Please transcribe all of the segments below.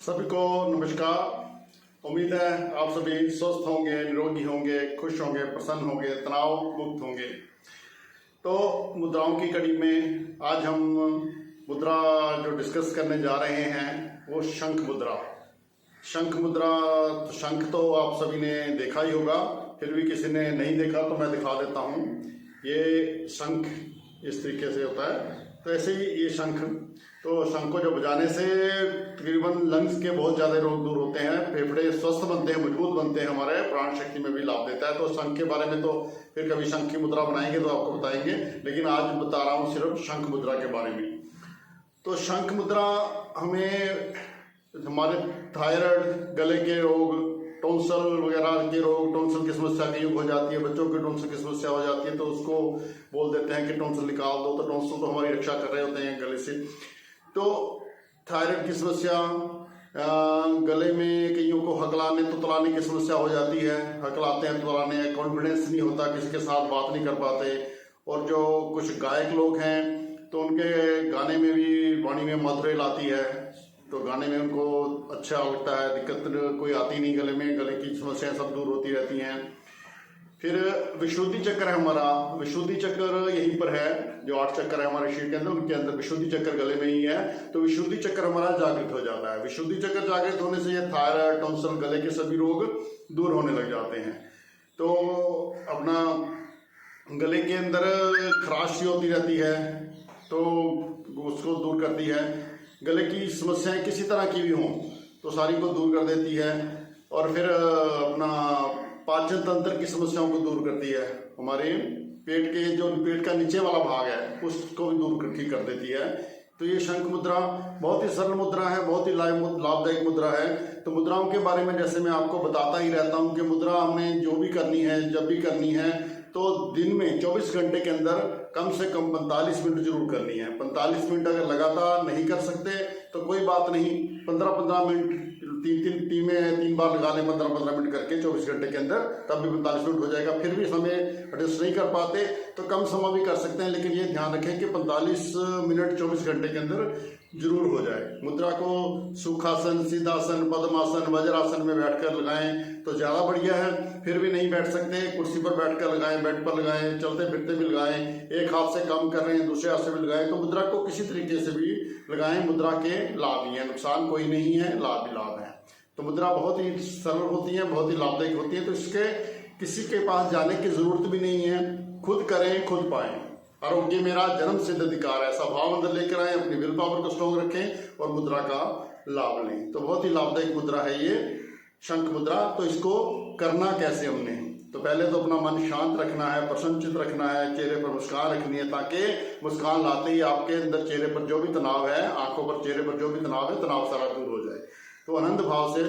सभी को नमस्कार। उम्मीद है आप सभी स्वस्थ होंगे, निरोगी होंगे, खुश होंगे, प्रसन्न होंगे, तनाव मुक्त होंगे। तो मुद्राओं की कड़ी में आज हम मुद्रा जो डिस्कस करने जा रहे हैं वो शंख मुद्रा। शंख मुद्रा, शंख तो आप सभी ने देखा ही होगा, फिर भी किसी ने नहीं देखा तो मैं दिखा देता हूँ। ये शंख इस तरीके से होता है। तो ऐसे ही ये शंख, तो शंख को जो बजाने से तकरीबन लंग्स के बहुत ज़्यादा रोग दूर होते हैं, फेफड़े स्वस्थ बनते हैं, मजबूत बनते हैं, हमारे प्राण शक्ति में भी लाभ देता है। तो शंख के बारे में तो फिर कभी शंख की मुद्रा बनाएंगे तो आपको बताएंगे, लेकिन आज बता रहा हूँ सिर्फ शंख मुद्रा के बारे में। तो शंख मुद्रा हमें हमारे थायराइड, गले के रोग, टॉन्सल वगैरह के रोग, टॉन्सल की समस्या कई हो जाती है, बच्चों के टॉन्सल की समस्या हो जाती है तो उसको बोल देते हैं कि टॉन्सल निकाल दो। तो टॉन्सल तो हमारी रक्षा कर रहे होते हैं गले से। तो थायराइड की समस्या, गले में कईयों को हकलाने तुतलाने की समस्या हो जाती है, हकलाते हैं तुतलाने, कॉन्फिडेंस नहीं होता, किसी के साथ बात नहीं कर पाते। और जो कुछ गायक लोग हैं तो उनके गाने में भी वाणी में मधुरेल आती है, तो गाने में उनको अच्छा लगता है, दिक्कत कोई आती नहीं गले में, गले की समस्याएं सब दूर होती रहती हैं। फिर विशुद्धि चक्र है हमारा, विशुद्धि चक्र यहीं पर है, जो 8 चक्र है हमारे शरीर के अंदर, उनके अंदर विशुद्धि चक्र गले में ही है। तो विशुद्धि चक्र हमारा जागृत हो जाता है। विशुद्धि चक्र जागृत होने से ये थायराइड, टॉन्सल, गले के सभी रोग दूर होने लग जाते हैं। तो अपना गले के अंदर खराश सी होती रहती है तो उसको दूर करती है। गले की समस्याएं किसी तरह की भी हों तो सारी को दूर कर देती है। और फिर अपना पाचन तंत्र की समस्याओं को दूर करती है। हमारे पेट के जो पेट का नीचे वाला भाग है उसको भी दूर ठीक कर देती है। तो ये शंख मुद्रा बहुत ही सरल मुद्रा है, बहुत ही लाभदायक मुद्रा है। तो मुद्राओं के बारे में जैसे मैं आपको बताता ही रहता हूँ कि मुद्रा हमने जो भी करनी है, जब भी करनी है, तो दिन में 24 घंटे के अंदर कम से कम 45 मिनट जरूर करनी है। 45 मिनट अगर लगातार नहीं कर सकते तो कोई बात नहीं, 15-15 मिनट तीन बार लगा लें, 15-15 मिनट करके 24 घंटे के अंदर, तब भी 45 मिनट हो जाएगा। फिर भी समय एडजस्ट नहीं कर पाते तो कम समय भी कर सकते हैं, लेकिन ये ध्यान रखें कि 45 मिनट 24 घंटे के अंदर जरूर हो जाए। मुद्रा को सुखासन, सीधासन, पद्मासन, वज्रासन में बैठकर लगाएं तो ज़्यादा बढ़िया है। फिर भी नहीं बैठ सकते, कुर्सी पर बैठकर लगाएं, बेड पर लगाएं, चलते फिरते भी लगाएं, एक हाथ से काम कर रहे हैं दूसरे हाथ से भी लगाएं। तो मुद्रा को किसी तरीके से भी लगाएं, मुद्रा के लाभ ही है, नुकसान कोई नहीं है, लाभ ही लाभ है। तो मुद्रा बहुत ही सरल होती है, बहुत ही लाभदायक होती है। तो इसके किसी के पास जाने की जरूरत भी नहीं है, खुद करें खुद पाएं। आरोग्य मेरा जन्म सिद्ध अधिकार है, ऐसा भाव अंदर लेकर आए, अपनी विल पावर को स्ट्रॉन्ग रखें और मुद्रा का लाभ लें। तो बहुत ही लाभदायक मुद्रा है ये शंख मुद्रा। तो इसको करना कैसे हमने, तो पहले तो अपना मन शांत रखना है, प्रसन्नचित रखना है, चेहरे पर मुस्कान रखनी है, ताकि मुस्कान लाते ही आपके अंदर चेहरे पर जो भी तनाव है, आंखों पर, चेहरे पर जो भी तनाव है, तनाव सारा दूर हो जाए। तो आनंद भाव से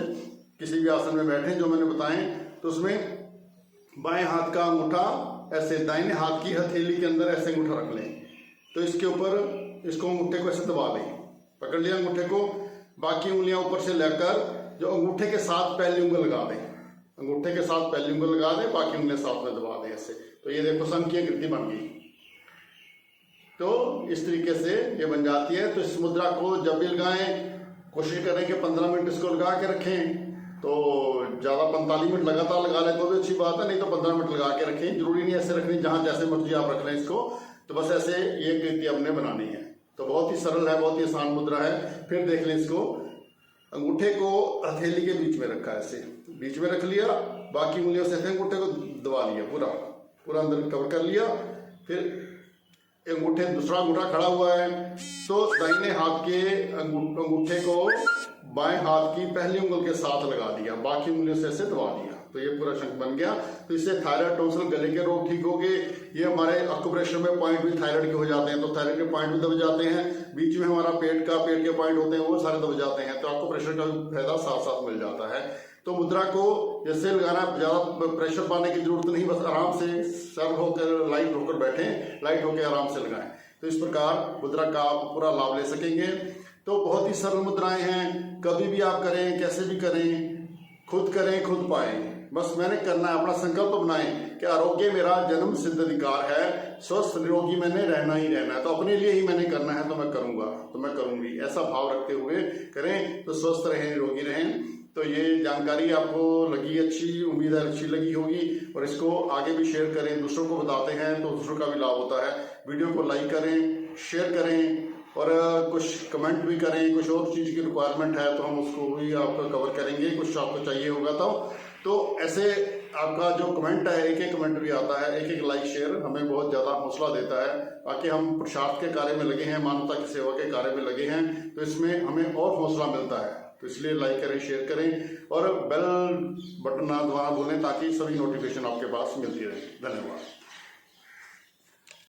किसी भी आसन में बैठे जो मैंने बताएं, तो उसमें बाएं हाथ का अंगूठा ऐसे दाहिने हाथ की हथेली के अंदर ऐसे अंगूठा रख लें। तो इसके ऊपर इसको अंगूठे को ऐसे दबा लें, पकड़ लिया अंगूठे को, बाकी उंगलियां ऊपर से लेकर जो अंगूठे के साथ पहली उंगल लगा दें, अंगूठे के साथ पहली उंगल लगा दें, बाकी उंगलियां साथ में दबा दें ऐसे। तो ये देखो शंख की आकृति बन गई। तो इस तरीके से ये बन जाती है। तो इस मुद्रा को जब भी लगाएं कोशिश करें कि 15 मिनट इसको लगा के रखें। तो ज़्यादा 45 मिनट लगातार लगा लें तो भी अच्छी बात है, नहीं तो 15 मिनट लगा के रखें। जरूरी नहीं ऐसे रखनी, जहाँ जैसे मर्जी आप रख लें इसको। तो बस ऐसे ये कृति हमने बनानी है। तो बहुत ही सरल है, बहुत ही आसान मुद्रा है। फिर देख लें इसको, अंगूठे को हथेली के बीच में रखा है, ऐसे बीच में रख लिया, बाकी उंगलियों से अंगूठे को दबा लिया, पूरा अंदर कवर कर लिया। फिर अंगूठे, दूसरा अंगूठा खड़ा हुआ है तो दाहिने हाथ के अंगूठे को बाएं हाथ की पहली उंगल के साथ लगा दिया, बाकी उंगलियों से ऐसे दबा दिया। तो ये पूरा शंख बन गया। तो इससे थायराइड, टॉन्सिल, गले के रोग ठीक हो गए। ये हमारे अक्यूप्रेशर में पॉइंट भी थायराइड के हो जाते हैं, तो थायराइड के पॉइंट भी दब जाते हैं। बीच में हमारा पेट के पॉइंट होते हैं, वो सारे दब जाते हैं। तो अक्यूप्रेशर का भी फायदा साथ साथ मिल जाता है। तो मुद्रा को जैसे लगाना, ज्यादा प्रेशर पाने की जरूरत नहीं, बस आराम से सर्व होकर, लाइट होकर बैठें, लाइट होकर आराम से लगाएं। तो इस प्रकार मुद्रा का आप पूरा लाभ ले सकेंगे। तो बहुत ही सरल मुद्राएं हैं, कभी भी आप करें, कैसे भी करें, खुद करें खुद पाएं। बस मैंने करना है, अपना संकल्प बनाएं कि आरोग्य मेरा जन्म सिद्ध अधिकार है, स्वस्थ निरोगी मैंने रहना ही रहना है, तो अपने लिए ही मैंने करना है, तो मैं करूंगा, तो मैं करूंगी, ऐसा भाव रखते हुए करें तो स्वस्थ रहें, निरोगी रहें। तो ये जानकारी आपको लगी अच्छी, उम्मीद है अच्छी लगी होगी, और इसको आगे भी शेयर करें, दूसरों को बताते हैं तो दूसरों का भी लाभ होता है। वीडियो को लाइक करें, शेयर करें, और कुछ कमेंट भी करें। कुछ और चीज़ की रिक्वायरमेंट है तो हम उसको भी आपको कवर करेंगे, कुछ आपको चाहिए होगा तो ऐसे आपका जो कमेंट है, एक एक कमेंट भी आता है, एक एक लाइक शेयर हमें बहुत ज़्यादा हौसला देता है, ताकि हम पुरुषार्थ के कार्य में लगे हैं, मानवता की सेवा के कार्य में लगे हैं, तो इसमें हमें और हौसला मिलता है। तो इसलिए लाइक करें, शेयर करें और बेल बटन ना दबाना भूलें, ताकि सभी नोटिफिकेशन आपके पास मिलती रहे। धन्यवाद।